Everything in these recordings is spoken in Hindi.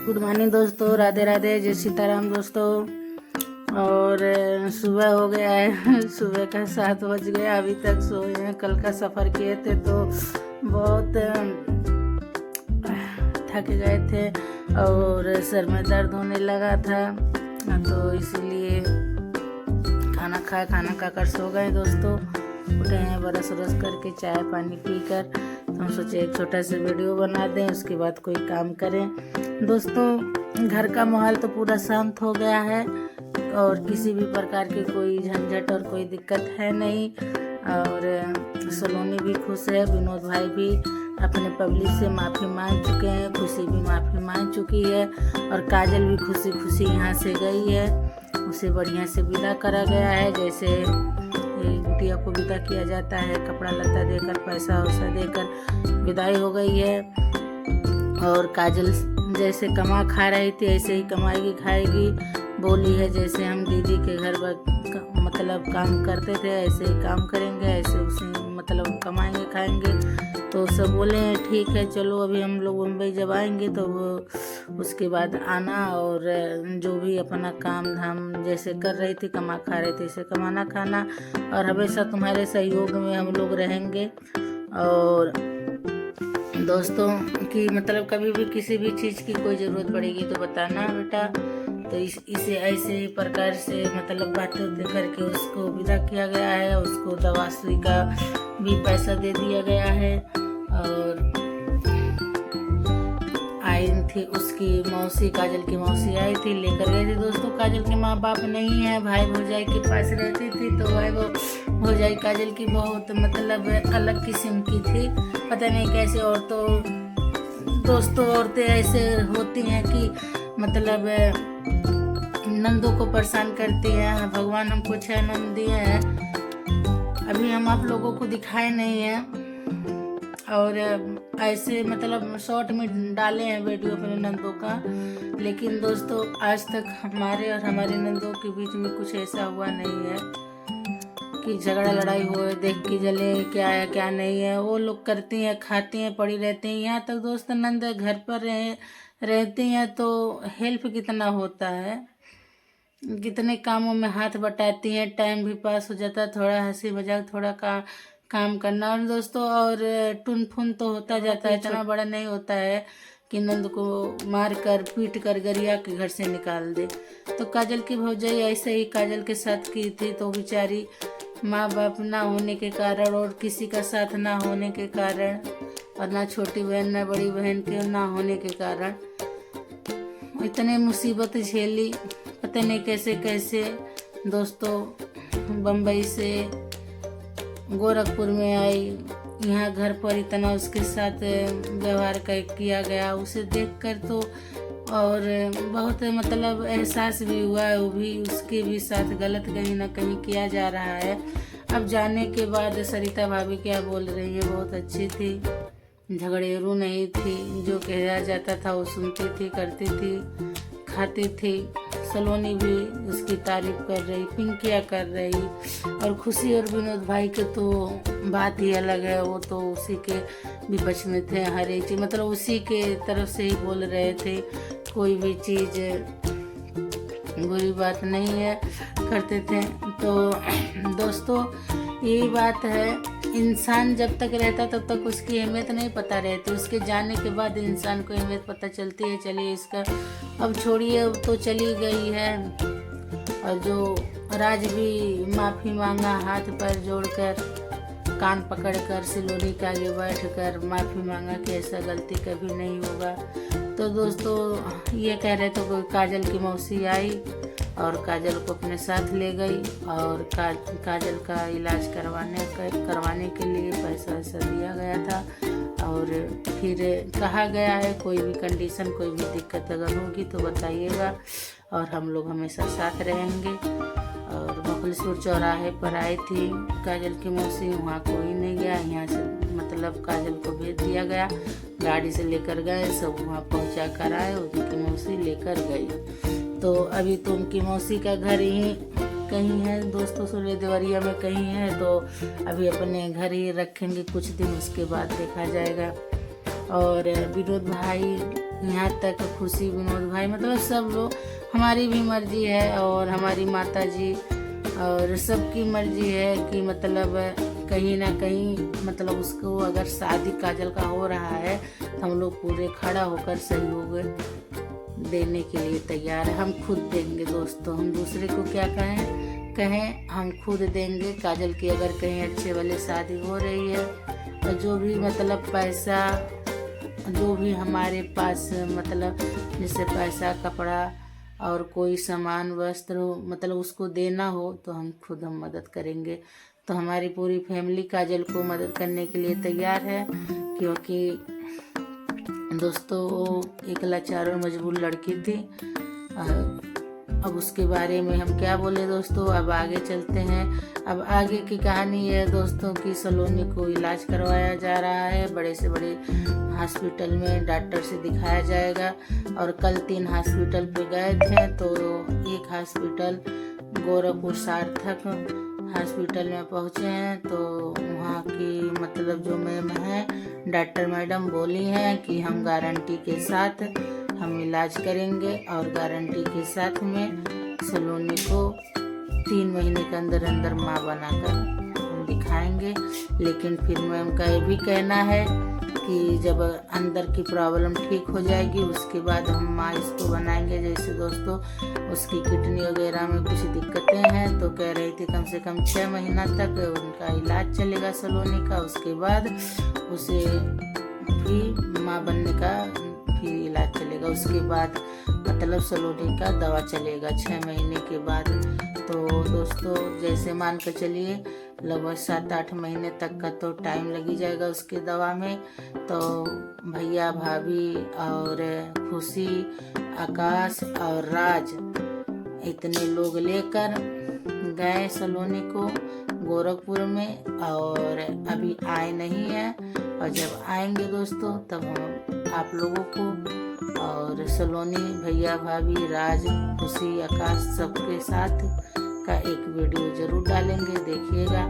गुड मॉर्निंग दोस्तों, राधे राधे, जय सीताराम दोस्तों। और सुबह हो गया है सुबह का 7 बज गया, अभी तक सोए हैं। कल का सफ़र किए थे तो बहुत थक गए थे और सर में दर्द होने लगा था, तो इसीलिए खाना खाकर सो गए दोस्तों। उठे हैं ब्रश व्रश करके, चाय पानी पीकर, तो हम सोचे एक छोटा सा वीडियो बना दें, उसके बाद कोई काम करें। दोस्तों घर का माहौल तो पूरा शांत हो गया है और किसी भी प्रकार की कोई झंझट और कोई दिक्कत है नहीं। और सलोनी भी खुश है, विनोद भाई भी अपने पब्लिक से माफ़ी मांग चुके हैं, खुशी भी माफ़ी मांग चुकी है और काजल भी खुशी खुशी यहाँ से गई है। उसे बढ़िया से विदा करा गया है, जैसे बिटिया को विदा किया जाता है, कपड़ा लत्ता देकर, पैसा वैसा देकर विदाई हो गई है। और काजल जैसे कमा खा रही थी ऐसे ही कमाएगी खाएगी, बोली है जैसे हम दीदी के घर मतलब काम करते थे ऐसे ही काम करेंगे, ऐसे उसे मतलब कमाएंगे खाएंगे। तो सब बोले हैं ठीक है चलो, अभी हम लोग मुंबई जब आएंगे तो वो उसके बाद आना और जो भी अपना काम धाम जैसे कर रही थी, कमा खा रही थी, ऐसे कमाना खाना, और हमेशा तुम्हारे सहयोग में हम लोग रहेंगे। और दोस्तों की मतलब कभी भी किसी भी चीज़ की कोई ज़रूरत पड़ेगी तो बताना बेटा। तो इसे ऐसे ही प्रकार से मतलब बातें करके उसको विदा किया गया है। उसको दवा सुई का भी पैसा दे दिया गया है। और आई थी उसकी मौसी, काजल की मौसी आई थी, लेकर गई थी दोस्तों। काजल के माँ बाप नहीं है, भाई भौजाई के पास रहती थी, तो भाई वो भौजाई काजल की बहुत मतलब अलग किस्म की थी, पता नहीं कैसे। और तो दोस्तों औरतें ऐसे होती हैं कि मतलब नंदों को परेशान करती हैं। भगवान हमको 6 नंद दिए हैं, अभी हम आप लोगों को दिखाए नहीं हैं और ऐसे मतलब शॉर्ट में डाले हैं वीडियो अपने नंदों का। लेकिन दोस्तों आज तक हमारे और हमारी नंदों के बीच में कुछ ऐसा हुआ नहीं है कि झगड़ा लड़ाई हो, देख के जले क्या है क्या नहीं है। वो लोग करती हैं, खाती हैं, पड़ी रहती हैं। यहाँ तक दोस्त नंद घर पर रहती हैं तो हेल्प कितना होता है, कितने कामों में हाथ बटाती हैं, टाइम भी पास हो जाता है, थोड़ा हंसी मजाक, थोड़ा काम करना। और दोस्तों और टुन फुन तो होता जाता है, इतना बड़ा नहीं होता है कि नंद को मार कर पीट कर गरिया के घर से निकाल दे। तो काजल की भौजाई ऐसे ही काजल के साथ की थी, तो बेचारी माँ बाप ना होने के कारण और किसी का साथ ना होने के कारण और ना छोटी बहन ना बड़ी बहन के ना होने के कारण इतने मुसीबत झेली, पता नहीं कैसे कैसे। दोस्तों बम्बई से गोरखपुर में आई, यहाँ घर पर इतना उसके साथ व्यवहार किया गया, उसे देखकर तो और बहुत मतलब एहसास भी हुआ, वो भी उसके भी साथ गलत कहीं ना कहीं किया जा रहा है। अब जाने के बाद सरिता भाभी क्या बोल रही है, बहुत अच्छी थी, झगड़ेरू नहीं थी, जो कहा जाता था वो सुनती थी, करती थी, खाती थी। सलोनी भी उसकी तारीफ कर रही, पिंकिया कर रही, और खुशी और विनोद भाई के तो बात ही अलग है। वो तो उसी के विपक्ष में थे, हर एक चीज़ मतलब उसी के तरफ से ही बोल रहे थे, कोई भी चीज़ बुरी बात नहीं है, करते थे। तो दोस्तों यही बात है, इंसान जब तक रहता तब तक उसकी अहमियत नहीं पता रहती, उसके जाने के बाद इंसान को अहमियत पता चलती है। चलिए इसका अब छोड़िए, अब तो चली गई है। और जो राज भी माफ़ी मांगा, हाथ पैर जोड़कर, कान पकड़कर सिलोनी के आगे बैठकर माफ़ी मांगा कि ऐसा गलती कभी नहीं होगा। तो दोस्तों ये कह रहे थे कोई काजल की मौसी आई और काजल को अपने साथ ले गई और काजल का इलाज करवाने के लिए पैसा वैसा दिया गया था। और फिर कहा गया है कोई भी कंडीशन, कोई भी दिक्कत अगर होगी तो बताइएगा और हम लोग हमेशा साथ रहेंगे। और बकुलपुर चौराहे पर आई थी काजल की मौसी, वहाँ कोई नहीं गया, यहाँ से मतलब काजल को भेज दिया गया, गाड़ी से लेकर गए, सब वहाँ पहुँचा कर आए, उनकी मौसी लेकर गई। तो अभी तो उनकी मौसी का घर ही कहीं है दोस्तों, सूर्य देवरिया में कहीं है, तो अभी अपने घर ही रखेंगे कुछ दिन, उसके बाद देखा जाएगा। और विनोद भाई यहाँ तक खुशी, विनोद भाई, मतलब सब लोग, हमारी भी मर्जी है और हमारी माता जी और सबकी मर्जी है कि मतलब कहीं ना कहीं मतलब उसको अगर शादी काजल का हो रहा है तो हम लोग पूरे खड़ा होकर सहयोग देने के लिए तैयार है। हम खुद देंगे दोस्तों, हम दूसरे को क्या कहें, हम खुद देंगे। काजल की अगर कहीं अच्छे वाले शादी हो रही है तो जो भी मतलब पैसा, जो भी हमारे पास मतलब जैसे पैसा, कपड़ा और कोई सामान, वस्त्र मतलब उसको देना हो तो हम मदद करेंगे। तो हमारी पूरी फैमिली काजल को मदद करने के लिए तैयार है, क्योंकि दोस्तों वो एक लाचार और मजबूर लड़की थी। अब उसके बारे में हम क्या बोले दोस्तों, अब आगे चलते हैं। अब आगे की कहानी है दोस्तों कि सलोनी को इलाज करवाया जा रहा है, बड़े से बड़े हॉस्पिटल में डॉक्टर से दिखाया जाएगा। और कल 3 हॉस्पिटल पे गए थे, तो एक हॉस्पिटल गोरखपुर सार्थक हॉस्पिटल में पहुँचे हैं। तो वहाँ की मतलब जो मैम है, डॉक्टर मैडम बोली हैं कि हम गारंटी के साथ हम इलाज करेंगे और गारंटी के साथ में सलोनी को 3 महीने के अंदर अंदर माँ बनाकर हम दिखाएंगे। लेकिन फिर मैम का ये भी कहना है कि जब अंदर की प्रॉब्लम ठीक हो जाएगी उसके बाद हम माँ इसको बनाएंगे। जैसे दोस्तों उसकी किडनी वगैरह में कुछ दिक्कतें हैं, तो कह रही थी कम से कम 6 महीना तक उनका इलाज चलेगा सलोनी का, उसके बाद उसे भी माँ बनने का फिर इलाज चलेगा। उसके बाद मतलब सलोनी का दवा चलेगा 6 महीने के बाद। तो दोस्तों जैसे मान कर चलिए लगभग 7-8 महीने तक का तो टाइम लगी जाएगा उसके दवा में। तो भैया, भाभी और खुशी, आकाश और राज इतने लोग लेकर गए सलोनी को गोरखपुर में, और अभी आए नहीं हैं। और जब आएंगे दोस्तों तब हम आप लोगों को और सलोनी, भैया, भाभी, राज, खुशी, आकाश सबके साथ का एक वीडियो जरूर डालेंगे, देखिएगा।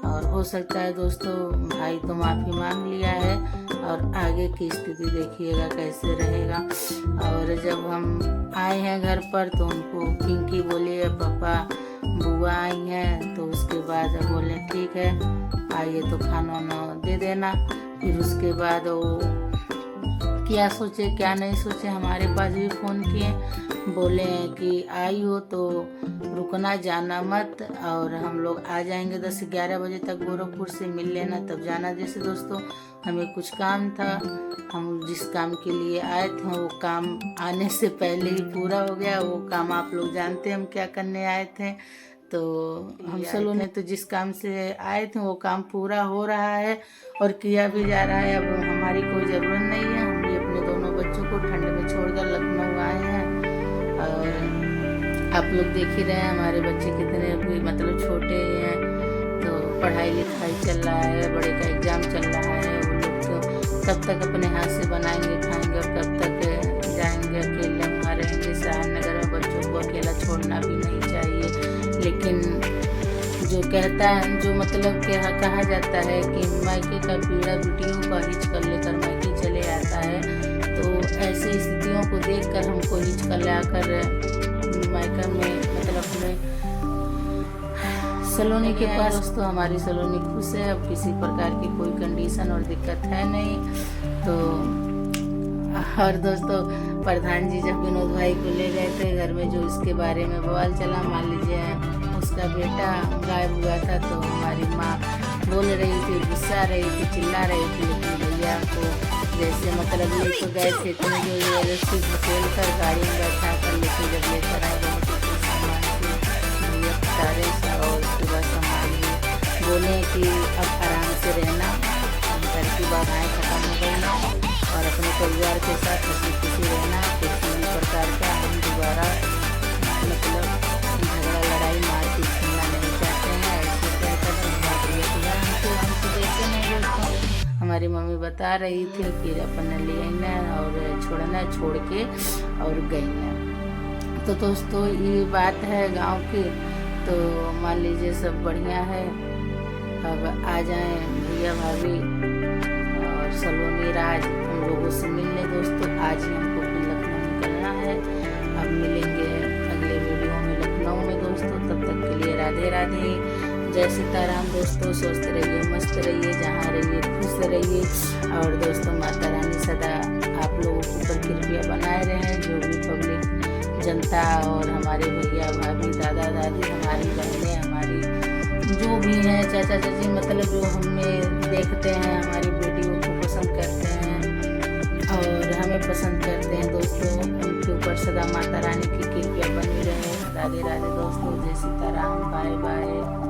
और हो सकता है दोस्तों भाई तो माफ़ी मांग लिया है और आगे की स्थिति देखिएगा कैसे रहेगा। और जब हम आए हैं घर पर तो उनको पिंकी बोली है पापा बुआ आई हैं, तो उसके बाद बोले ठीक है आइए तो खाना वाना दे देना। फिर उसके बाद वो क्या सोचे क्या नहीं सोचे, हमारे पास भी फ़ोन किए, बोले कि आई हो तो रुकना, जाना मत, और हम लोग आ जाएंगे 10-11 बजे तक, गोरखपुर से मिल लेना तब जाना। जैसे दोस्तों हमें कुछ काम था, हम जिस काम के लिए आए थे वो काम आने से पहले ही पूरा हो गया। वो काम आप लोग जानते हैं हम क्या करने आए थे। तो हम सलोनी तो जिस काम से आए थे वो काम पूरा हो रहा है और किया भी जा रहा है। अब हमारी कोई ज़रूरत नहीं है, हम भी अपने दोनों बच्चों को ठंड में छोड़कर लखनऊ आए हैं। और आप लोग देख ही रहे हैं हमारे बच्चे कितने अभी मतलब छोटे ही हैं, तो पढ़ाई लिखाई चल रहा है, बड़े का एग्ज़ाम चल रहा है। वो लोग तो कब तक अपने हाथ से बनाएंगे खाएंगे और कब तक जाएंगे अकेले वहाँ रहेंगे शहर नगर में। बच्चों को अकेला छोड़ना भी नहीं चाहिए। लेकिन जो कहता है, जो मतलब कहा जाता है कि मायके का पीड़ा बिटियों का हिचक लेकर मायके चले आता है, तो ऐसी स्थितियों को देखकर हमको हिचक लाकर मायका में मतलब अपने सलोनी के पास, तो हमारी सलोनी खुश है। अब किसी प्रकार की कोई कंडीशन और दिक्कत है नहीं। तो और दोस्तों प्रधान जी जब विनोद भाई को ले गए थे घर में, जो इसके बारे में बवाल चला, मान लीजिए उसका बेटा गायब हुआ था, तो हमारी माँ बोल रही थी, गुस्सा रही थी, चिल्ला रही थी। लेकिन भैया को जैसे मतलब ले तो गए थे इतने जो व्यवस्थित होटेल कर गाड़ी में बैठा कर, लेके जब लेकर आए बहुत कुछ सामान से भैया सारे और उसके बाद संभालिए, बोले कि अब आराम से रहना, घर की बाधाएँ खत्म हो गई हैं और अपने परिवार के साथ खुशी खुशी रहना। किसी भी प्रकार का हम दोबारा मतलब झगड़ा, लड़ाई, मारपीट सुनना नहीं चाहते हैं। ऐसे कहकर हमसे देखते नहीं दोस्तों। हमारी मम्मी बता रही थी कि अपन ले आना और छोड़ना, छोड़ के और गई ना। तो दोस्तों ये बात है गांव की। तो मान लीजिए सब बढ़िया है। अब आ जाएं भैया, भाभी और सलोनी, राज, हम लोगों से मिलने दोस्तों। आज ही हमको राधे राधे। जय सीताराम दोस्तों, स्वस्थ रहिए, मस्त रहिए, जहाँ रहिए खुश रहिए। और दोस्तों माता रानी सदा आप लोगों के ऊपर कृपया बनाए रहें। जो भी पब्लिक जनता और हमारे भैया भाभी दादा दादी हमारी बहनें हमारी जो भी हैं चाचा चाची मतलब जो हमें देखते हैं हमारी वीडियो को पसंद करते हैं और हमें पसंद करते हैं दोस्तों, उनके ऊपर सदा माता रानी की कृपया बनी रहे। राधे राधे दोस्तों, जय सीताराम, बाय बाय।